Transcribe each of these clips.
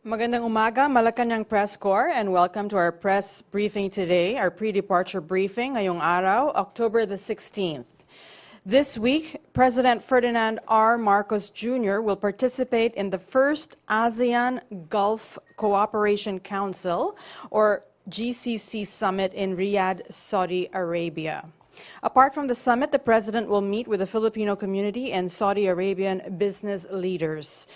Magandang umaga, Malacanang Press Corps, and welcome to our press briefing today, our pre-departure briefing ngayong araw, October the 16th. This week, President Ferdinand R. Marcos Jr. will participate in the first ASEAN Gulf Cooperation Council, or GCC Summit in Riyadh, Saudi Arabia. Apart from the summit, the President will meet with the Filipino community and Saudi Arabian business leaders.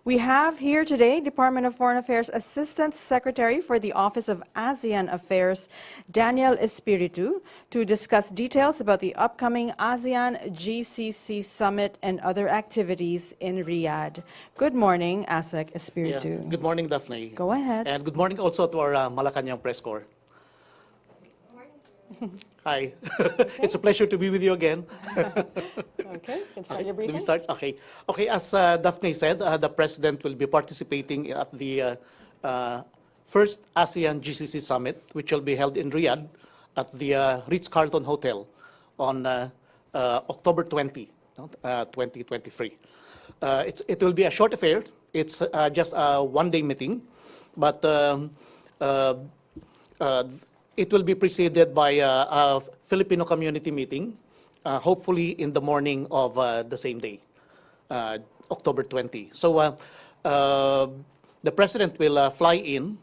We have here today Department of Foreign Affairs Assistant Secretary for the Office of ASEAN Affairs, Daniel Espiritu, to discuss details about the upcoming ASEAN GCC Summit and other activities in Riyadh. Good morning, Asec Espiritu. Yeah. Good morning, Daphne. Go ahead. And good morning also to our Malacanang Press Corps. Hi. It's a pleasure to be with you again. Okay, can start your briefing. Do we start? Okay. Okay, as Daphne said, the President will be participating at the first ASEAN GCC Summit, which will be held in Riyadh at the Ritz-Carlton Hotel on October 20, 2023. It will be a short affair. It's just a one-day meeting, but it will be preceded by a Filipino community meeting, hopefully in the morning of the same day, October 20. So the President will fly in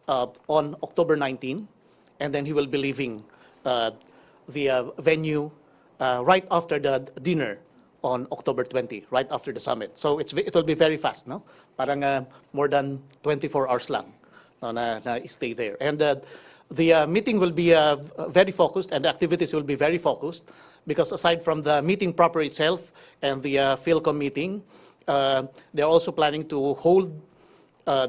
on October 19, and then he will be leaving the venue right after the dinner on October 20, right after the summit. So it will be very fast, no? Parang more than 24 hours lang na stay there. And the meeting will be very focused, and the activities will be very focused, because aside from the meeting proper itself and the PhilCom meeting, they're also planning to hold a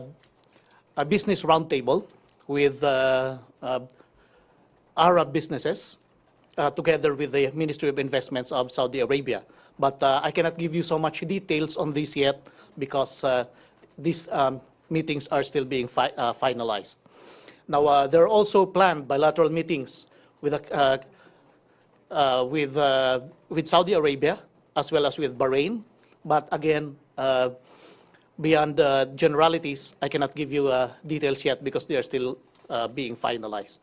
business roundtable with Arab businesses together with the Ministry of Investments of Saudi Arabia. But I cannot give you so much details on this yet, because these meetings are still being finalized. Now, there are also planned bilateral meetings with Saudi Arabia as well as with Bahrain. But again, beyond generalities, I cannot give you details yet because they are still being finalized.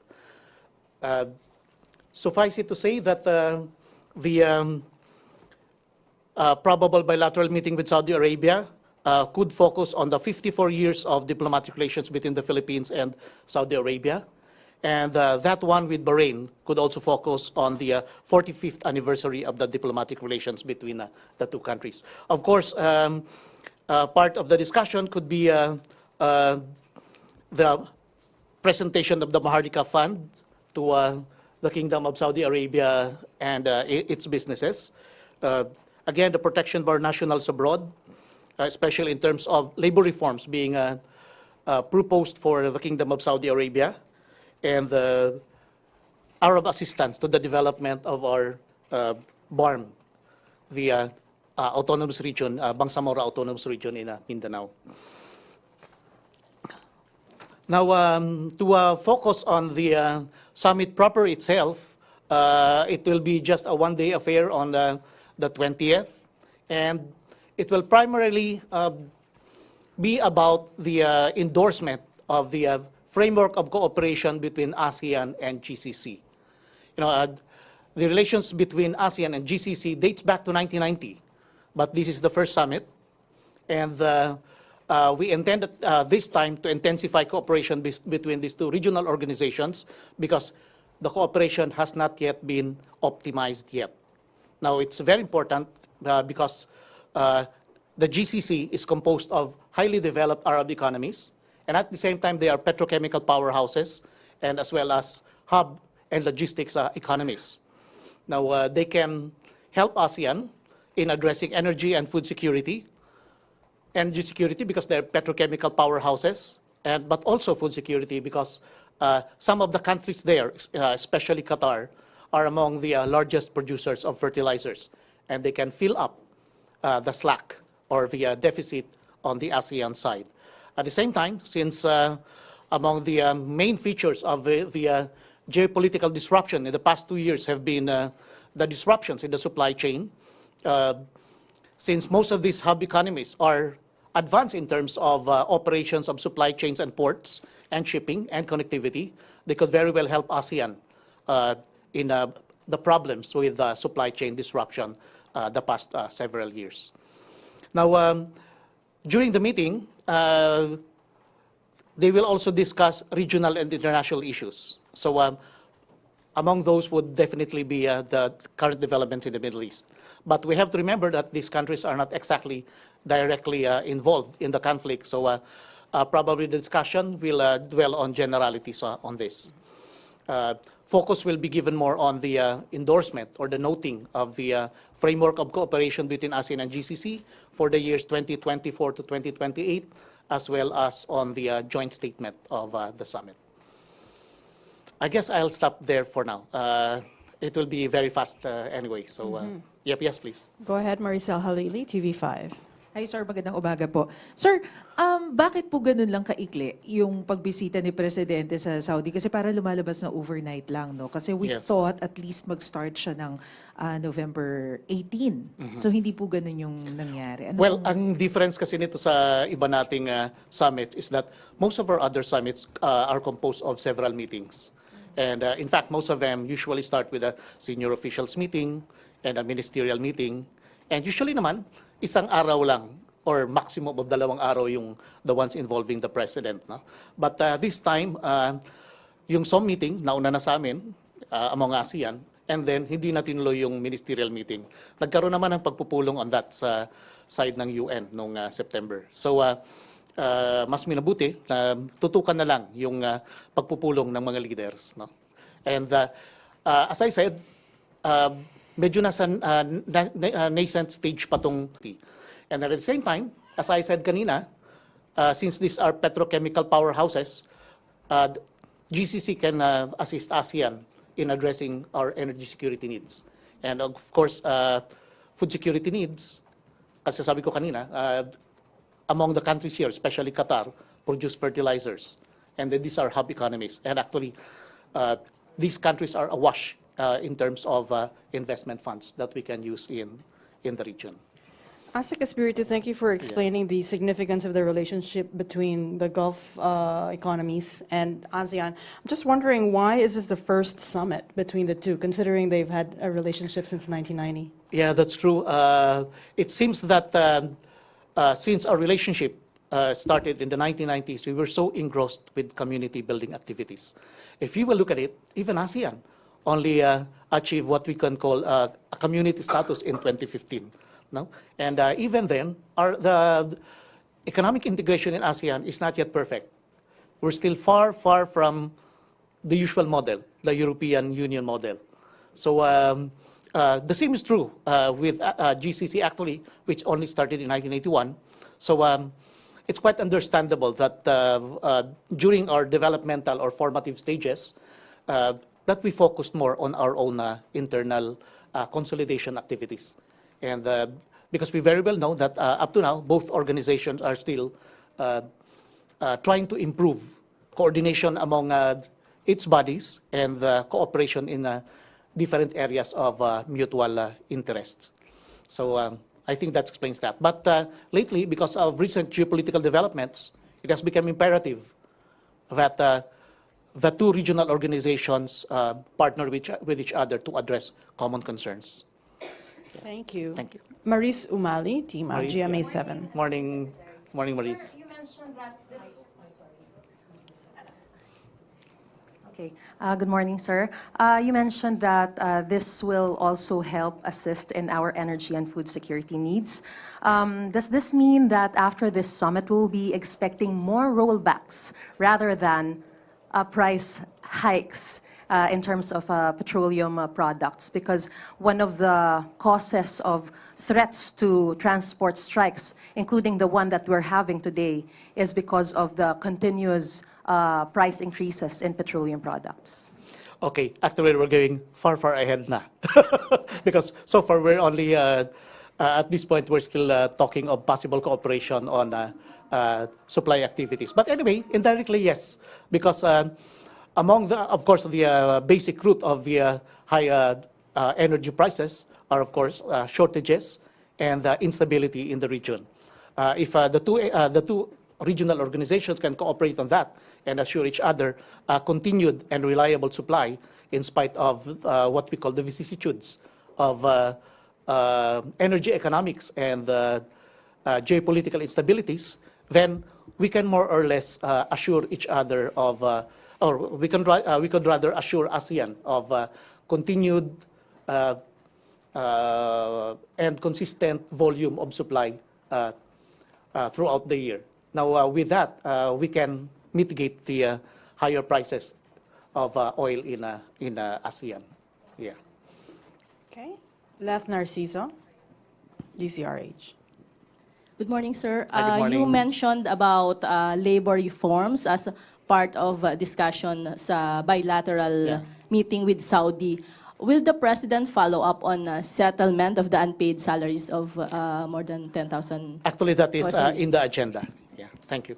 Suffice it to say that the probable bilateral meeting with Saudi Arabia could focus on the 54 years of diplomatic relations between the Philippines and Saudi Arabia. And that one with Bahrain could also focus on the 45th anniversary of the diplomatic relations between the two countries. Of course, part of the discussion could be the presentation of the Mahardika Fund to the Kingdom of Saudi Arabia and its businesses. Again, the protection of our nationals abroad, especially in terms of labor reforms being proposed for the Kingdom of Saudi Arabia, and the Arab assistance to the development of our BARM, the autonomous region, Bangsamoro Autonomous Region in Mindanao. Now, to focus on the summit proper itself, it will be just a one-day affair on the 20th, and it will primarily be about the endorsement of the framework of cooperation between ASEAN and GCC. You know, the relations between ASEAN and GCC dates back to 1990, but this is the first summit, and we intend this time to intensify cooperation between these two regional organizations, because the cooperation has not yet been optimized yet. Now, it's very important because the GCC is composed of highly developed Arab economies, and at the same time they are petrochemical powerhouses, and as well as hub and logistics economies. Now, they can help ASEAN in addressing energy and food security. Energy security because they're petrochemical powerhouses, but also food security because some of the countries there, especially Qatar, are among the largest producers of fertilizers, and they can fill up the slack or the deficit on the ASEAN side. At the same time, since among the main features of the geopolitical disruption in the past 2 years have been the disruptions in the supply chain, since most of these hub economies are advance in terms of operations of supply chains and ports and shipping and connectivity. They could very well help ASEAN in the problems with supply chain disruption the past several years. Now, during the meeting, they will also discuss regional and international issues. So among those would definitely be the current developments in the Middle East. But we have to remember that these countries are not exactly directly involved in the conflict. So probably the discussion will dwell on generalities on this. Focus will be given more on the endorsement or the noting of the framework of cooperation between ASEAN and GCC for the years 2024 to 2028, as well as on the joint statement of the summit. I guess I'll stop there for now. It will be very fast anyway. So, yes, please. Go ahead, Maricel Halili, TV5. Hi, sir. Magandang umaga po. Sir, bakit po ganun lang kaikli yung pagbisita ni Presidente sa Saudi? Kasi para lumalabas na overnight lang, no? Kasi we thought at least mag-start siya ng November 18. So, hindi po ganun yung nangyari. Well, ang difference kasi nito sa iba nating summits is that most of our other summits are composed of several meetings. And in fact, most of them usually start with a senior officials meeting and a ministerial meeting. And usually naman, isang araw lang or maximum of 2 araw yung the ones involving the president. No? But this time, yung SOM meeting, nauna na sa amin among ASEAN, and then hindi na tinuloy yung ministerial meeting. Nagkaroon naman ng pagpupulong on that sa side ng UN noong September. So, mas minabuti na tutukan na lang yung pagpupulong ng mga leaders. No? And as I said, medyo nasa nascent stage pa tong and at the same time, as I said kanina, since these are petrochemical powerhouses, GCC can assist ASEAN in addressing our energy security needs. And of course, food security needs, kasi sabi ko kanina, among the countries here, especially Qatar, produce fertilizers. And these are hub economies. And actually, these countries are awash in terms of investment funds that we can use in the region. Asec Espiritu, thank you for explaining the significance of the relationship between the Gulf economies and ASEAN. I'm just wondering, why is this the first summit between the two, considering they've had a relationship since 1990? Yeah, that's true. It seems that since our relationship started in the 1990s, we were so engrossed with community building activities. If you will look at it, even ASEAN only achieved what we can call a community status in 2015. No? And even then, the economic integration in ASEAN is not yet perfect. We're still far, far from the usual model, the European Union model. So the same is true with GCC actually, which only started in 1981. So it's quite understandable that during our developmental or formative stages, that we focused more on our own internal consolidation activities. And because we very well know that up to now, both organizations are still trying to improve coordination among its bodies and the cooperation in different areas of mutual interest. So I think that explains that. But lately, because of recent geopolitical developments, it has become imperative that the two regional organizations partner with each other to address common concerns. Thank you. Thank you. Maris Umali, Team Maris, GMA 7. Morning, Maris. You mentioned that this. Okay. Good morning, sir. You mentioned that this will also help assist in our energy and food security needs. Does this mean that after this summit, we'll be expecting more rollbacks rather than price hikes in terms of petroleum products? Because one of the causes of threats to transport strikes, including the one that we're having today, is because of the continuous price increases in petroleum products. Okay, actually we're going far, far ahead now. Because so far we're only, at this point, we're still talking of possible cooperation on supply activities. But anyway, indirectly, yes. Because among the, of course, the basic root of the high energy prices are, of course, shortages and instability in the region. If the two regional organizations can cooperate on that and assure each other continued and reliable supply in spite of what we call the vicissitudes of energy economics and geopolitical instabilities, then we can more or less assure each other of, or we could rather assure ASEAN of continued and consistent volume of supply throughout the year. Now, with that, we can mitigate the higher prices of oil in ASEAN. Yeah. Okay. Left Narciso, DCRH. Good morning, sir. Hi, good morning. You mentioned about labor reforms as part of discussion sa bilateral meeting with Saudi. Will the President follow up on settlement of the unpaid salaries of more than 10,000? Actually, that is in the agenda. Yeah. Thank you.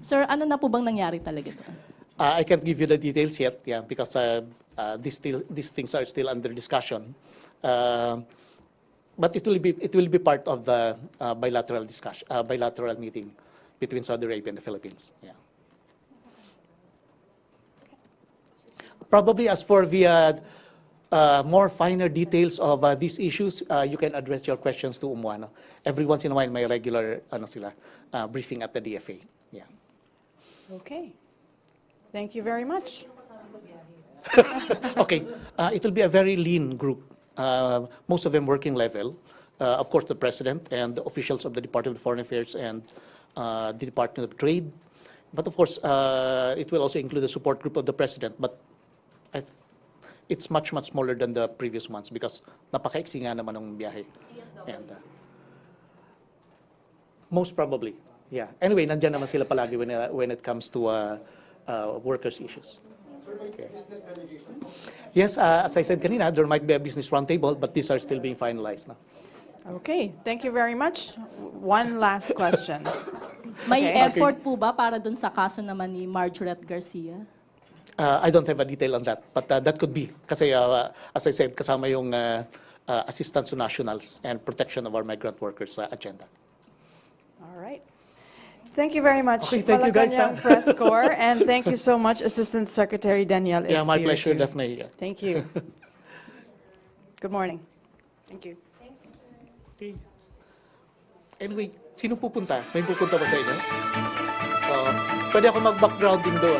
Sir, ano na po bang nangyari talaga doon? I can't give you the details yet, yeah, because these things are still under discussion. But it will be part of the bilateral discussion, bilateral meeting between Saudi Arabia and the Philippines. Yeah. Probably as for the more finer details of these issues, you can address your questions to Umuano. Every once in a while, may regular briefing at the DFA. Yeah. Okay. Thank you very much. Okay, it will be a very lean group. Most of them working level. Of course, the President and the officials of the Department of Foreign Affairs and the Department of Trade. But of course, it will also include the support group of the President. But it's much, much smaller than the previous ones because napaka-iksi nga naman ng biyahe. And, most probably, yeah. Anyway, nandyan naman sila palagi when it comes to workers' issues. Okay. Yes, as I said kanina, there might be a business roundtable, but these are still being finalized now. Okay, thank you very much. One last question. May Okay. effort po ba para dun sa kaso naman ni Marjoret Garcia? I don't have a detail on that, but that could be. Kasi, as I said, kasama yung assistance to nationals and protection of our migrant workers agenda. All right. Thank you very much, Okay, thank you, guys, Malacanang Press Corps, and thank you so much, Assistant Secretary Daniel Espiritu. Yeah, my pleasure, definitely. Yeah. Thank you. Good morning. Thank you. Okay. Anyway, sino pupunta? May pupunta ba sa inyo? Pwede ako mag-backgrounding doon.